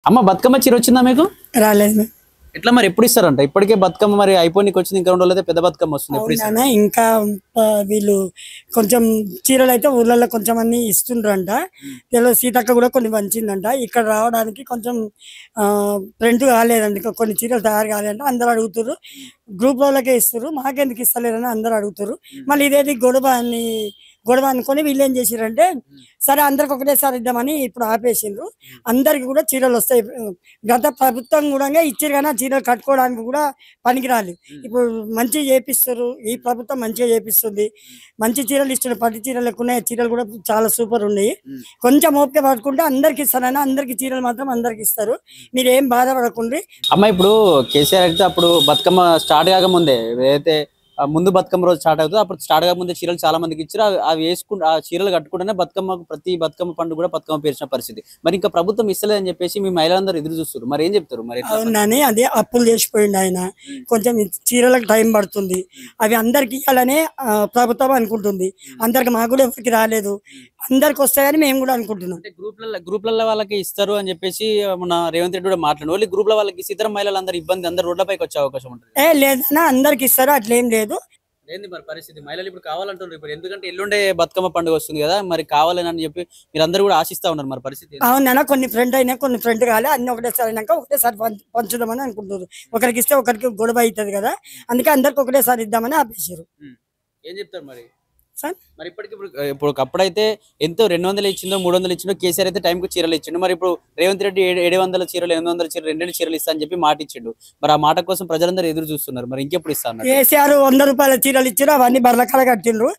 అమ్మ బతుకమ్మ చీర వచ్చిందా మీకు? రాలేదు. ఎట్లా మరి ఎప్పుడు ఇస్తారంట? ఇప్పటికే బతుకమ్మ మరి అయిపోనికి వచ్చింది, ఇంకా 2 రోజులైతే పెద్ద బతుకమ్మ వస్తుంది. ఎప్పుడు ఇస్తారు? అవునా? ఇంకా వీళ్ళు కొంచెం చీరలు అయితే ఊర్లలో కొంచెం అన్ని ఇస్తుండ్రంట. ఇలా సీతక్క కూడా కొన్ని పంచిందంట. ఇక్కడ రావడానికి కొంచెం ప్రింట్ కాలేదండి. ఇంకా కొన్ని చీరలు తయారు కాలేదంట. అందరూ అడుగుతారు, గ్రూప్ వాళ్ళకే ఇస్తారు, మాకెందుకు ఇస్తలేరని అందరూ అడుగుతారు. మళ్ళీ ఇదేది గొడవ అనుకొని వీళ్ళు ఏం చేసిరంటే, సరే అందరికి ఒకటేసారి ఇద్దామని ఇప్పుడు ఆపేసిండ్రు. అందరికి కూడా చీరలు వస్తాయి. గత ప్రభుత్వం కూడా ఇచ్చారు కానీ ఆ చీరలు కట్టుకోవడానికి కూడా పనికిరాలి. ఇప్పుడు మంచిగా చేపిస్తారు, ఈ ప్రభుత్వం మంచిగా చేపిస్తుంది. మంచి చీరలు ఇస్తున్నారు, పట్టు చీరలు ఎక్కువ ఉన్నాయి. చీరలు కూడా చాలా సూపర్ ఉన్నాయి. కొంచెం ఓపిక పట్టుకుంటే అందరికి ఇస్తారైనా అందరికి చీరలు మాత్రం అందరికి ఇస్తారు. మీరు ఏం బాధపడకండి. అమ్మ ఇప్పుడు కేసీఆర్ అయితే అప్పుడు బతుకమ్మ స్టార్ట్ కాకముందే ఏదైతే ముందు బతుకమ్మ రోజు స్టార్ట్ అవుతుంది, అప్పుడు స్టార్ట్ కాకముందే చీరలు చాలా మందికి ఇచ్చారు. అవి వేసుకుంటే ఆ చీరలు కట్టుకుంటేనే బతుకమ్మకు ప్రతి బతుకమ్మ పండుగ కూడా బతుకమ్మ పేర్చిన పరిస్థితి. మరి ఇంకా ప్రభుత్వం ఇస్తలేదని చెప్పేసి మీ మహిళలందరూ ఎదురు చూస్తారు. మరి ఏం చెప్తారు? మరి ఎట్లా? అవునని అదే అప్పులు చేసిపోయింది ఆయన. కొంచెం చీరలకు టైం పడుతుంది. అవి అందరికి ఇవ్వాలనే ప్రభుత్వం అనుకుంటుంది. అందరికి మాకు కూడా ఎవరికి రాలేదు, అందరికి వస్తాయని మేము కూడా అనుకుంటున్నాం. అంటే గ్రూప్లలో వాళ్ళకి ఇస్తారు అని చెప్పేసి మన రేవంత్ రెడ్డి కూడా మాట్లాడు. ఓన్లీ గ్రూప్ల వాళ్ళకి ఇతర మహిళలందరూ ఇబ్బంది, అందరు రోడ్లపైకి వచ్చే అవకాశం ఉంటుంది. లేదన్నా అందరికి ఇస్తారు, అట్లేం లేదు. ఏంది మరి పరిస్థితి? మహిళలు ఇప్పుడు కావాలంటున్నారు. ఇప్పుడు ఎందుకంటే ఎల్లుండే బతుకమ్మ పండుగ వస్తుంది కదా, మరి కావాలని చెప్పి మీరు అందరూ కూడా ఆశిస్తా ఉన్నారు. మరి పరిస్థితి ఏంది? అవునన్నా కొన్ని ఫ్రెండ్ అయినా కొన్ని ఫ్రెండ్ కాలే, అన్ని ఒకటేసారి అయినాక ఒకటేసారి పంచుదామని అనుకుంటున్నారు. ఒకరికి ఇస్తే ఒకరికి గొడవ అవుతుంది కదా, అందుకే అందరికి ఒకటేసారి ఇద్దామని ఆపేసారు. ఏం చెప్తారు మరి? సార్ మరి ఇప్పటికి ఇప్పుడు ఒకప్పుడైతే ఎంతో 200 ఇచ్చిందో 300 ఇచ్చిందో కేసీఆర్ అయితే టైంకు చీరలు ఇచ్చిండు. మరి ఇప్పుడు రేవంత్ రెడ్డి 700 చీరలు 800 చీరలు 2 చీరలు ఇస్తా అని చెప్పి మాట ఇచ్చిండు. మరి ఆ మాట కోసం ప్రజలందరూ ఎదురు చూస్తున్నారు. మరి ఇంకెప్పుడు ఇస్తా అన్నారు? కేసీఆర్ 100 రూపాయల చీరలు ఇచ్చారు, అవన్నీ బర్లకాల కట్టిండ్రు.